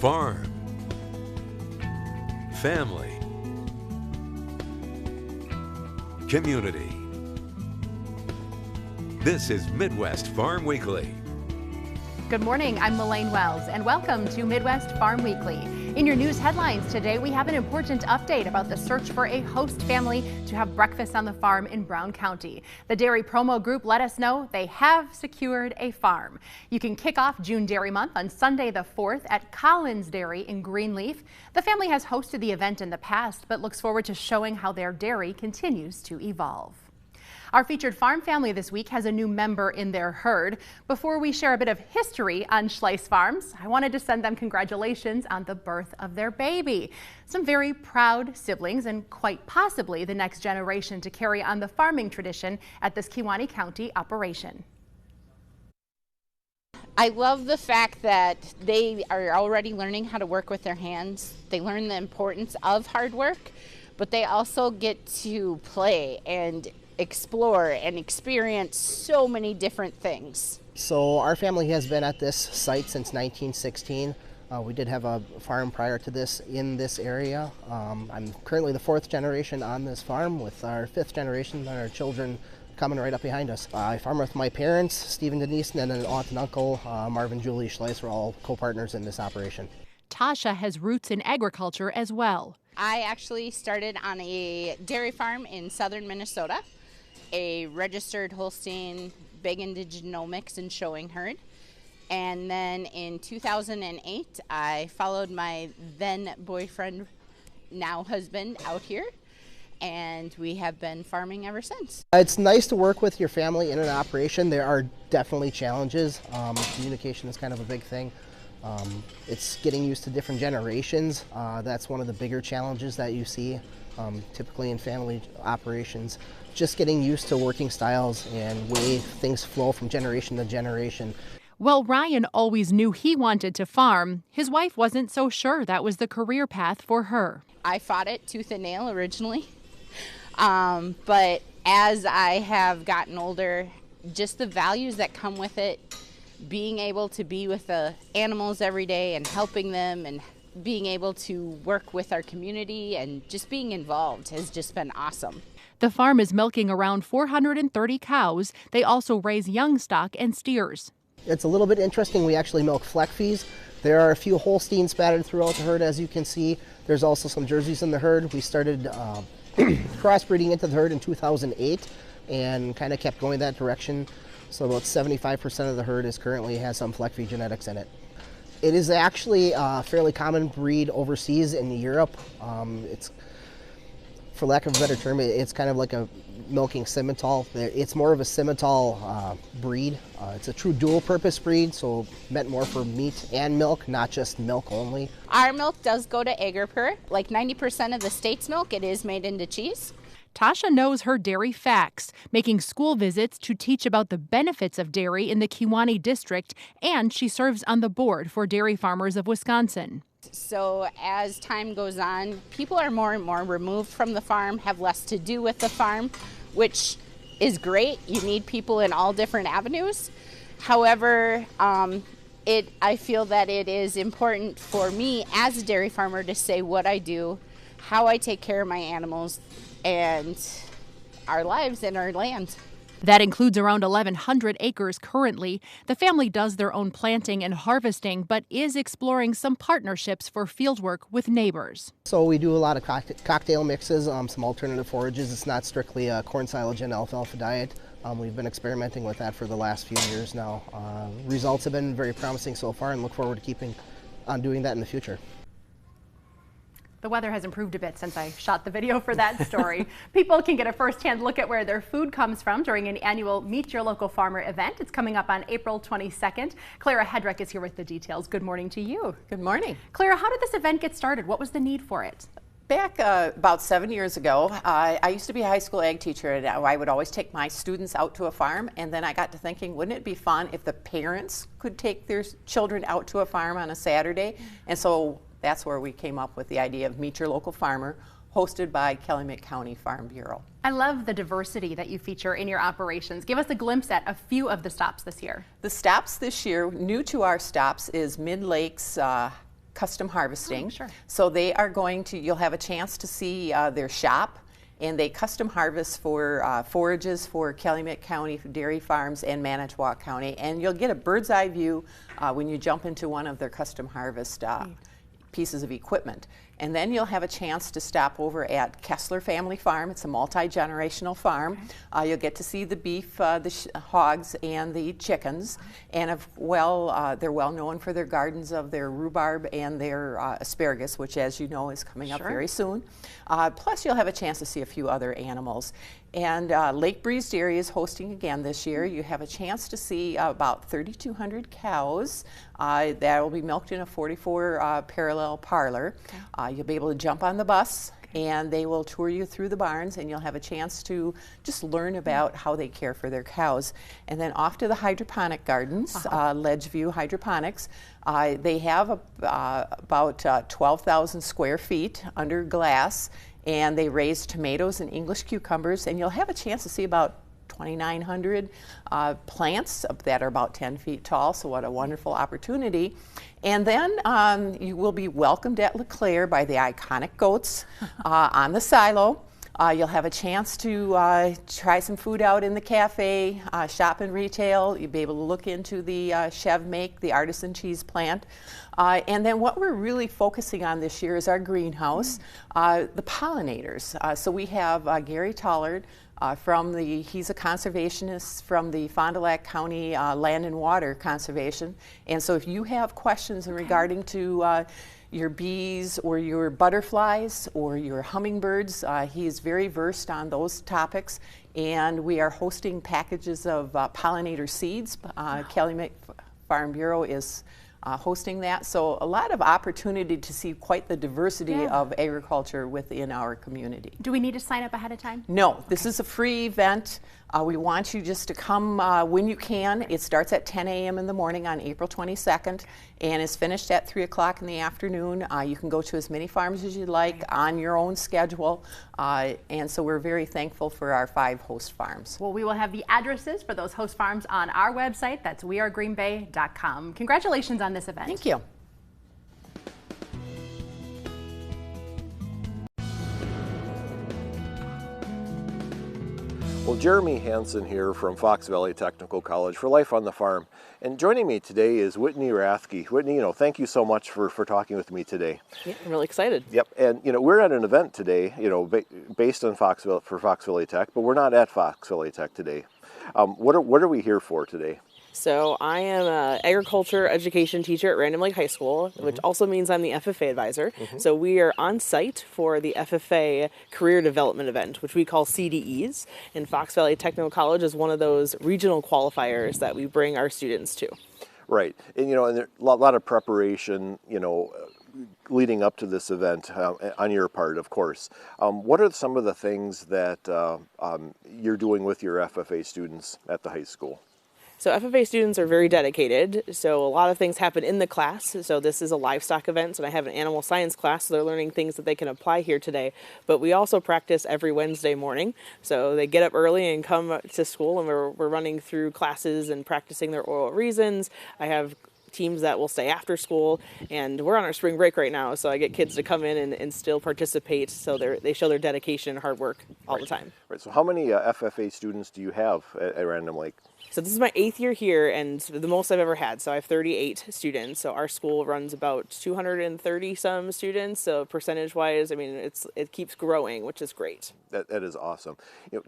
farm, family, community. This is Midwest Farm Weekly. Good morning, I'm Elaine Wells, and welcome to Midwest Farm Weekly. In your news headlines today, we have an important update about the search for a host family to have breakfast on the farm in Brown County. The Dairy Promo Group let us know they have secured a farm. You can kick off June Dairy Month on Sunday the 4th at Collins Dairy in Greenleaf. The family has hosted the event in the past, but looks forward to showing how their dairy continues to evolve. Our featured farm family this week has a new member in their herd. Before we share a bit of history on Schleiss Farms, I wanted to send them congratulations on the birth of their baby. Some very proud siblings and quite possibly the next generation to carry on the farming tradition at this Kewaunee County operation. I love the fact that they are already learning how to work with their hands. They learn the importance of hard work, but they also get to play and explore and experience so many different things. So our family has been at this site since 1916. We did have a farm prior to this in this area. I'm currently the 4th generation on this farm, with our 5th generation and our children coming right up behind us. I farm with my parents, Steve and Denise, and then an aunt and uncle, Marvin and Julie Schleiss. We're all co-partners in this operation. Tasha has roots in agriculture as well. I actually started on a dairy farm in southern Minnesota, a registered Holstein big indigenomics and showing herd. And then in 2008, I followed my then boyfriend, now husband, out here, and we have been farming ever since. It's nice to work with your family in an operation. There are definitely challenges. Communication is kind of a big thing. It's getting used to different generations. That's one of the bigger challenges that you see typically in family operations. Just getting used to working styles and way things flow from generation to generation. Well, Ryan always knew he wanted to farm. His wife wasn't so sure that was the career path for her. I fought it tooth and nail originally, but as I have gotten older, just the values that come with it, being able to be with the animals every day and helping them and being able to work with our community and just being involved has just been awesome. The farm is milking around 430 cows. They also raise young stock and steers. It's a little bit interesting. We actually milk fleck fees. There are a few Holsteins spattered throughout the herd, as you can see. There's also some Jerseys in the herd. We started crossbreeding into the herd in 2008 and kind of kept going that direction. So about 75% of the herd currently has some fleck fee genetics in it. It is actually a fairly common breed overseas in Europe. It's, for lack of a better term, it's kind of like a milking Simmental. It's more of a Simmental breed. It's a true dual-purpose breed, so meant more for meat and milk, not just milk only. Our milk does go to Agripur. Like 90% of the state's milk, it is made into cheese. Tasha knows her dairy facts, making school visits to teach about the benefits of dairy in the Kewaunee district, and she serves on the board for Dairy Farmers of Wisconsin. So as time goes on, people are more and more removed from the farm, have less to do with the farm, which is great. You need people in all different avenues. However, I feel that it is important for me as a dairy farmer to say what I do, how I take care of my animals, and our lives and our land. That includes around 1,100 acres currently. The family does their own planting and harvesting, but is exploring some partnerships for fieldwork with neighbors. So we do a lot of cocktail mixes, some alternative forages. It's not strictly a corn silage and alfalfa diet. We've been experimenting with that for the last few years now. Results have been very promising so far, and look forward to keeping on doing that in the future. The weather has improved a bit since I shot the video for that story. People can get a first-hand look at where their food comes from during an annual Meet Your Local Farmer event. It's coming up on April 22nd. Clara Hedrick is here with the details. Good morning to you. Good morning. Clara, how did this event get started? What was the need for it? Back about 7 years ago, I used to be a high school ag teacher, and I would always take my students out to a farm, and then I got to thinking, wouldn't it be fun if the parents could take their children out to a farm on a Saturday? And so that's where we came up with the idea of Meet Your Local Farmer, hosted by Calumet County Farm Bureau. I love the diversity that you feature in your operations. Give us a glimpse at a few of the stops this year. The stops this year, new to our stops, is Mid Lakes custom harvesting. Oh, sure. So they are going to, you'll have a chance to see their shop, and they custom harvest for forages for Calumet County dairy farms and Manitowoc County. And you'll get a bird's eye view when you jump into one of their custom harvest pieces of equipment. And then you'll have a chance to stop over at Kessler Family Farm. It's a multi-generational farm. You'll get to see the beef, the hogs, and the chickens. And they're well known for their gardens of their rhubarb and their asparagus, which, as you know, is coming up very soon. Plus, you'll have a chance to see a few other animals. And Lake Breeze Dairy is hosting again this year. You have a chance to see about 3,200 cows that will be milked in a 44 parallel parlor. You'll be able to jump on the bus, and they will tour you through the barns, and you'll have a chance to just learn about how they care for their cows. And then off to the hydroponic gardens, Ledgeview Hydroponics. They have about 12,000 square feet under glass, and they raise tomatoes and English cucumbers, and you'll have a chance to see about 2,900 plants that are about 10 feet tall, so what a wonderful opportunity. And then you will be welcomed at LeClaire by the iconic goats on the silo. You'll have a chance to try some food out in the cafe, shop in retail. You'll be able to look into the Chev Make, the artisan cheese plant. And then what we're really focusing on this year is our greenhouse, the pollinators. So we have Gary Tollard, he's a conservationist from the Fond du Lac County Land and Water Conservation. And so if you have questions regarding to your bees or your butterflies or your hummingbirds, he is very versed on those topics. And we are hosting packages of pollinator seeds. Calumet Farm Bureau is hosting that. So a lot of opportunity to see quite the diversity of agriculture within our community. Do we need to sign up ahead of time? No, this is a free event. We want you just to come when you can. It starts at 10 a.m. in the morning on April 22nd and is finished at 3 o'clock in the afternoon. You can go to as many farms as you'd like on your own schedule. And so we're very thankful for our 5 host farms. Well, we will have the addresses for those host farms on our website. That's wearegreenbay.com. Congratulations on this event. Thank you. Well, Jeremy Hansen here from Fox Valley Technical College for Life on the Farm. And joining me today is Whitney Rathke. Whitney, thank you so much for talking with me today. Yeah, I'm really excited. Yep, and we're at an event today, based on Fox Valley Tech, but we're not at Fox Valley Tech today. What are we here for today? So I am an agriculture education teacher at Random Lake High School, which also means I'm the FFA advisor. So we are on site for the FFA Career Development Event, which we call CDEs. And Fox Valley Technical College is one of those regional qualifiers that we bring our students to. Right, and and there's a lot of preparation, leading up to this event on your part, of course. What are some of the things that you're doing with your FFA students at the high school? So FFA students are very dedicated, so a lot of things happen in the class. So this is a livestock event, and I have an animal science class, so they're learning things that they can apply here today. But we also practice every Wednesday morning, so they get up early and come to school, and we're running through classes and practicing their oral reasons. I have teams that will stay after school, and we're on our spring break right now, so I get kids to come in and still participate, so they show their dedication and hard work all the time. Right, so how many FFA students do you have at Random Lake? So this is my 8th year here, and the most I've ever had. So I have 38 students. So our school runs about 230 some students. So percentage-wise, it keeps growing, which is great. That is awesome.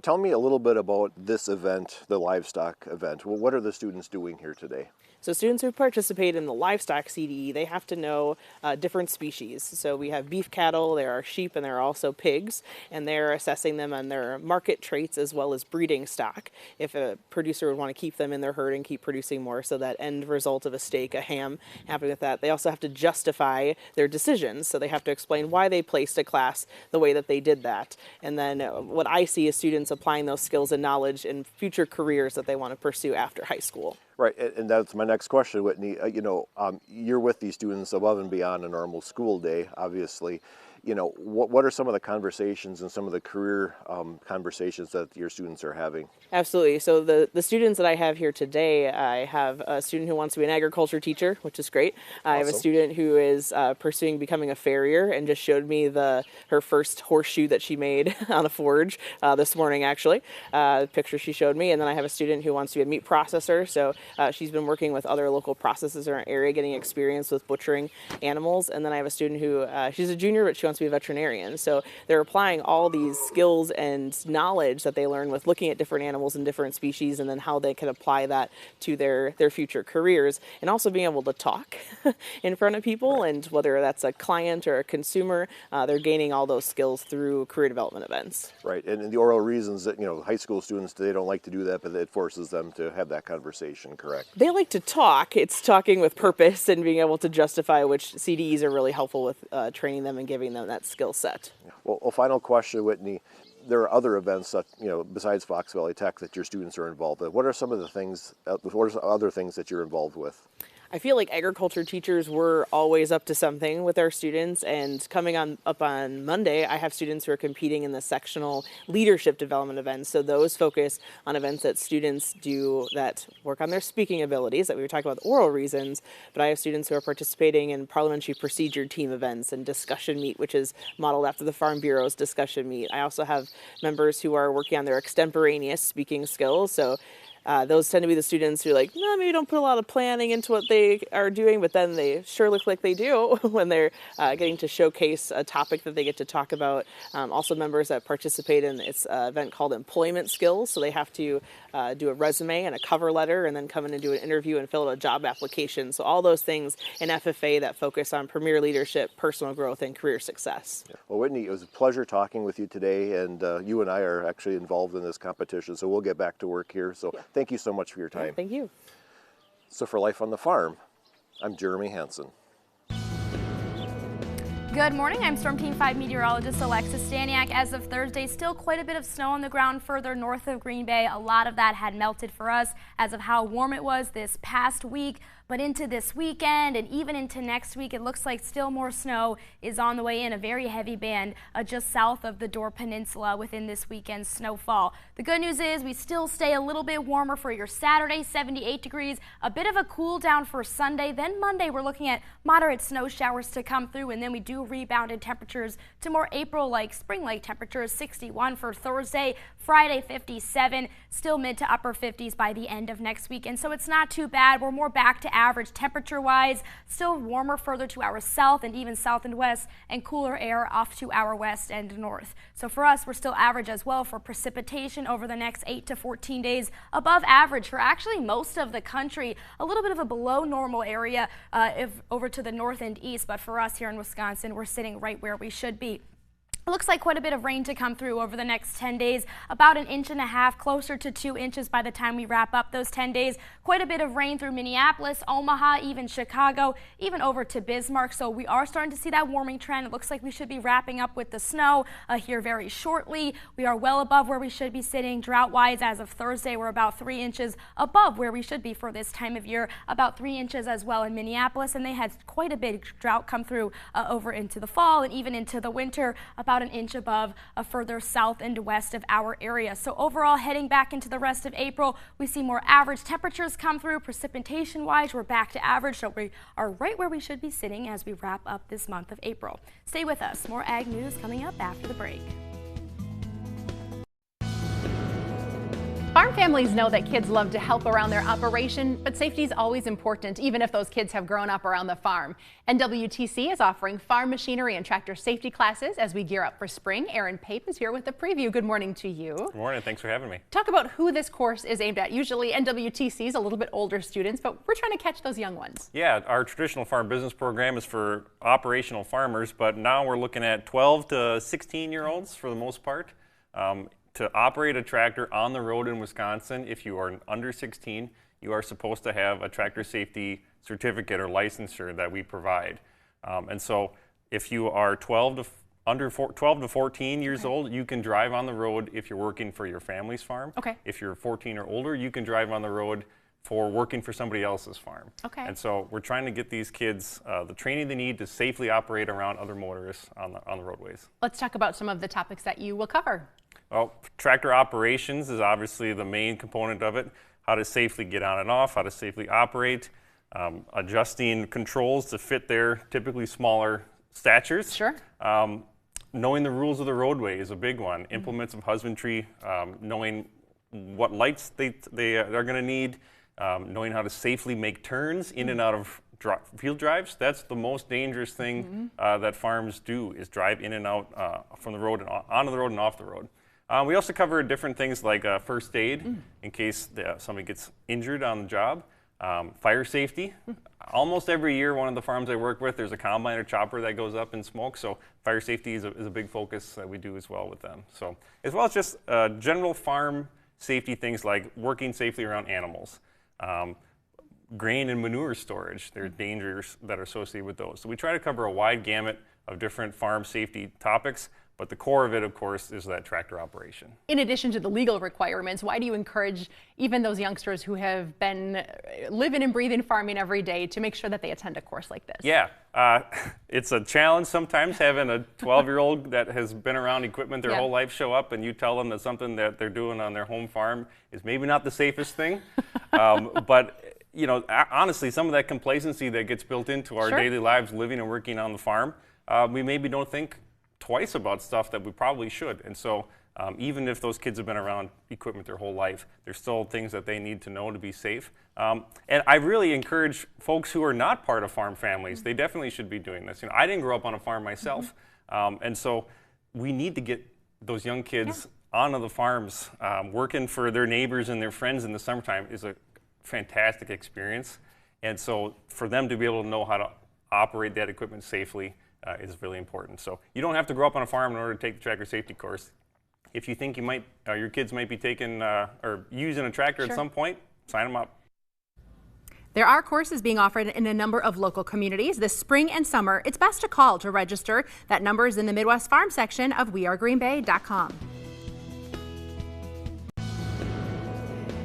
Tell me a little bit about this event, the livestock event. Well, what are the students doing here today? So students who participate in the livestock CDE, they have to know different species. So we have beef cattle, there are sheep, and there are also pigs, and they're assessing them on their market traits as well as breeding stock. If a producer would want to keep them in their herd and keep producing more, so that end result of a steak, a ham, happening with that. They also have to justify their decisions, so they have to explain why they placed a class the way that they did that. And then what I see is students applying those skills and knowledge in future careers that they want to pursue after high school. Right, and that's my next question, Whitney. You're with these students above and beyond a normal school day, obviously. you know, what are some of the conversations and some of the career conversations that your students are having? Absolutely. So the students that I have here today, I have a student who wants to be an agriculture teacher, which is great. I have a student who is pursuing becoming a farrier and just showed me her first horseshoe that she made on a forge this morning, actually. The picture she showed me. And then I have a student who wants to be a meat processor. So she's been working with other local processors in our area, getting experience with butchering animals. And then I have a student who, she's a junior, but she wants to be a veterinarian. So they're applying all these skills and knowledge that they learn with looking at different animals and different species, and then how they can apply that to their future careers, and also being able to talk in front of people. And whether that's a client or a consumer, they're gaining all those skills through career development events. Right, and the oral reasons that, you know, high school students, they don't like to do that, but it forces them to have that conversation, correct? They like to talk. It's talking with purpose and being able to justify, which CDEs are really helpful with training them and giving them that skill set. Well, a final question, Whitney. There are other events that, you know, besides Fox Valley Tech that your students are involved in. What are some of the things, what are some other things that you're involved with? I feel like agriculture teachers were always up to something with our students, and coming up on Monday, I have students who are competing in the sectional leadership development events. So those focus on events that students do that work on their speaking abilities, that we were talking about the oral reasons, but I have students who are participating in parliamentary procedure team events and discussion meet, which is modeled after the Farm Bureau's discussion meet. I also have members who are working on their extemporaneous speaking skills. So those tend to be the students who like, no, maybe don't put a lot of planning into what they are doing, but then they sure look like they do when they're getting to showcase a topic that they get to talk about. Also members that participate in this event called Employment Skills. So they have to do a resume and a cover letter and then come in and do an interview and fill out a job application. So all those things in FFA that focus on premier leadership, personal growth, and career success. Well, Whitney, it was a pleasure talking with you today, and you and I are actually involved in this competition, so we'll get back to work here. So thank you so much for your time. Thank you. So for Life on the Farm, I'm Jeremy Hansen. Good morning, I'm Storm Team 5 meteorologist Alexis Staniak. As of Thursday, still quite a bit of snow on the ground further north of Green Bay. A lot of that had melted for us as of how warm it was this past week. But into this weekend and even into next week, it looks like still more snow is on the way in, a very heavy band just south of the Door Peninsula within this weekend's snowfall. The good news is we still stay a little bit warmer for your Saturday, 78 degrees, a bit of a cool down for Sunday. Then Monday, we're looking at moderate snow showers to come through, and then we do rebound in temperatures to more April-like, spring-like temperatures, 61 for Thursday, Friday 57, still mid to upper 50s by the end of next week. And so it's not too bad. We're more back to average temperature-wise, still warmer further to our south and even south and west, and cooler air off to our west and north. So for us, we're still average as well for precipitation over the next 8 to 14 days, above average for actually most of the country. A little bit of a below normal area over to the north and east, but for us here in Wisconsin, we're sitting right where we should be. It looks like quite a bit of rain to come through over the next 10 days, about 1.5 inches, closer to 2 inches by the time we wrap up those 10 days. Quite a bit of rain through Minneapolis, Omaha, even Chicago, even over to Bismarck. So we are starting to see that warming trend. It looks like we should be wrapping up with the snow here very shortly. We are well above where we should be sitting. Drought-wise, as of Thursday, we're about 3 inches above where we should be for this time of year, about 3 inches as well in Minneapolis. And they had quite a big drought come through over into the fall and even into the winter, about 1 inch above further south and west of our area. So overall, heading back into the rest of April, we see more average temperatures come through. Precipitation wise, we're back to average, so we are right where we should be sitting as we wrap up this month of April. Stay with us. More ag news coming up after the break. Farm families know that kids love to help around their operation, but safety is always important, even if those kids have grown up around the farm. NWTC is offering farm machinery and tractor safety classes as we gear up for spring. Aaron Pape is here with a preview. Good morning to you. Good morning. Thanks for having me. Talk about who this course is aimed at. Usually NWTC is a little bit older students, but we're trying to catch those young ones. Yeah, our traditional farm business program is for operational farmers, but now we're looking at 12 to 16-year-olds for the most part. To operate a tractor on the road in Wisconsin, if you are under 16, you are supposed to have a tractor safety certificate or licensure that we provide. And so if you are 12 to 14 years old, you can drive on the road if you're working for your family's farm. Okay. If you're 14 or older, you can drive on the road for working for somebody else's farm. Okay. And so we're trying to get these kids the training they need to safely operate around other motorists on the roadways. Let's talk about some of the topics that you will cover. Well, tractor operations is obviously the main component of it. How to safely get on and off, how to safely operate, adjusting controls to fit their typically smaller statures. Sure. Knowing the rules of the roadway is a big one. Implements of husbandry, knowing what lights they are going to need, knowing how to safely make turns in and out of field drives. That's the most dangerous thing that farms do, is drive in and out from the road and onto the road and off the road. We also cover different things like first aid in case somebody gets injured on the job, fire safety. Almost every year, one of the farms I work with, there's a combine or chopper that goes up in smoke, so fire safety is a big focus that we do as well with them. So, as well as just general farm safety things like working safely around animals. Grain and manure storage, there are dangers that are associated with those. So we try to cover a wide gamut of different farm safety topics, but the core of it, of course, is that tractor operation. In addition to the legal requirements, why do you encourage even those youngsters who have been living and breathing farming every day to make sure that they attend a course like this? Yeah, it's a challenge sometimes having a 12-year-old that has been around equipment their whole life show up and you tell them that something that they're doing on their home farm is maybe not the safest thing. But you know, honestly, some of that complacency that gets built into our daily lives living and working on the farm, we maybe don't think twice about stuff that we probably should. And so even if those kids have been around equipment their whole life, there's still things that they need to know to be safe. And I really encourage folks who are not part of farm families, they definitely should be doing this. You know, I didn't grow up on a farm myself. And so we need to get those young kids onto the farms. Working for their neighbors and their friends in the summertime is a fantastic experience. And so for them to be able to know how to operate that equipment safely is really important. So you don't have to grow up on a farm in order to take the tractor safety course. If you think you might, your kids might be taking or using a tractor at some point, sign them up. There are courses being offered in a number of local communities this spring and summer. It's best to call to register. That number is in the Midwest Farm section of wearegreenbay.com.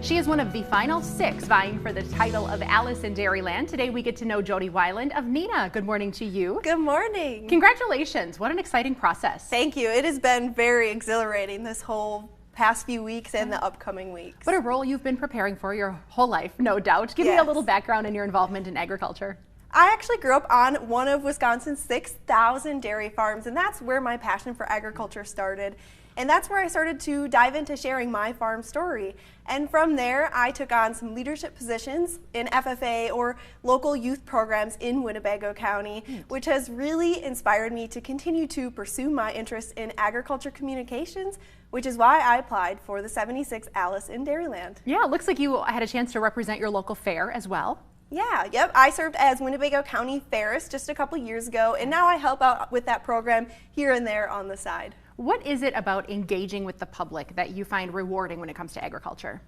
She is one of the final 6 vying for the title of Alice in Dairyland. Today we get to know Jody Weiland of Neenah. Good morning to you. Good morning. Congratulations. What an exciting process. Thank you. It has been very exhilarating this whole past few weeks and the upcoming weeks. What a role you've been preparing for your whole life, no doubt. Give me a little background in your involvement in agriculture. I actually grew up on one of Wisconsin's 6,000 dairy farms, and that's where my passion for agriculture started. And that's where I started to dive into sharing my farm story. And from there, I took on some leadership positions in FFA or local youth programs in Winnebago County, which has really inspired me to continue to pursue my interest in agriculture communications, which is why I applied for the 76 Alice in Dairyland. Yeah, it looks like you had a chance to represent your local fair as well. Yeah, yep. I served as Winnebago County Fairist just a couple years ago, and now I help out with that program here and there on the side. What is it about engaging with the public that you find rewarding when it comes to agriculture?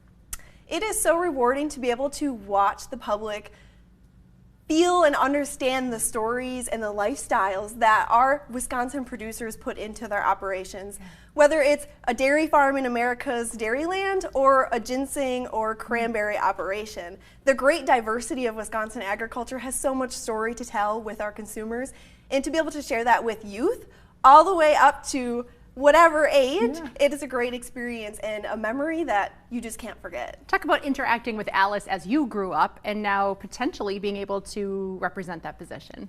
It is so rewarding to be able to watch the public feel and understand the stories and the lifestyles that our Wisconsin producers put into their operations. Whether it's a dairy farm in America's Dairyland or a ginseng or cranberry operation. The great diversity of Wisconsin agriculture has so much story to tell with our consumers, and to be able to share that with youth all the way up to whatever age, it is a great experience and a memory that you just can't forget. Talk about interacting with Alice as you grew up and now potentially being able to represent that position.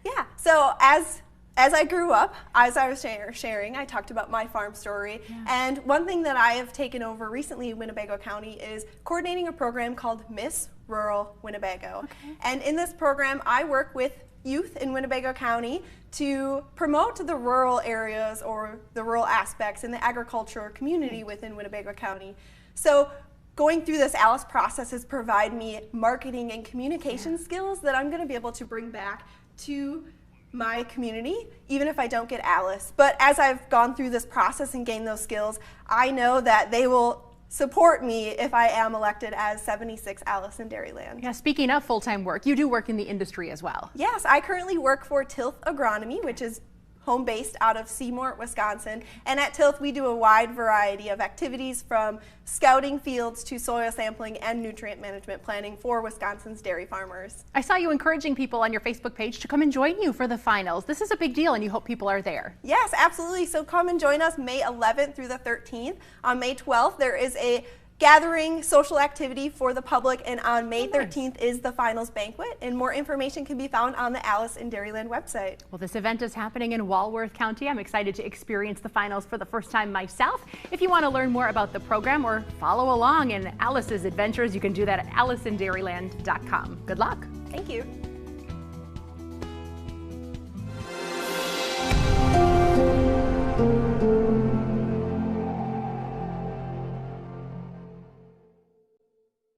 Yeah, so as I grew up, as I was sharing, I talked about my farm story. And one thing that I have taken over recently in Winnebago County is coordinating a program called Miss Rural Winnebago. And in this program, I work with youth in Winnebago County to promote the rural areas or the rural aspects in the agricultural community within Winnebago County. So going through this Alice process has provided me marketing and communication skills that I'm going to be able to bring back to my community, even if I don't get Alice. But as I've gone through this process and gained those skills, I know that they will support me if I am elected as 76 Alice in Dairyland. Yeah, speaking of full-time work, you do work in the industry as well. Yes, I currently work for Tilth Agronomy, which is home based out of Seymour, Wisconsin. And at Tilth, we do a wide variety of activities from scouting fields to soil sampling and nutrient management planning for Wisconsin's dairy farmers. I saw you encouraging people on your Facebook page to come and join you for the finals. This is a big deal and you hope people are there. Yes, absolutely. So come and join us May 11th through the 13th. On May 12th, there is a gathering social activity for the public, and on May 13th is the finals banquet, and more information can be found on the Alice in Dairyland website. Well, this event is happening in Walworth County. I'm excited to experience the finals for the first time myself. If you want to learn more about the program or follow along in Alice's adventures, you can do that at alicendairyland.com. Good luck. Thank you.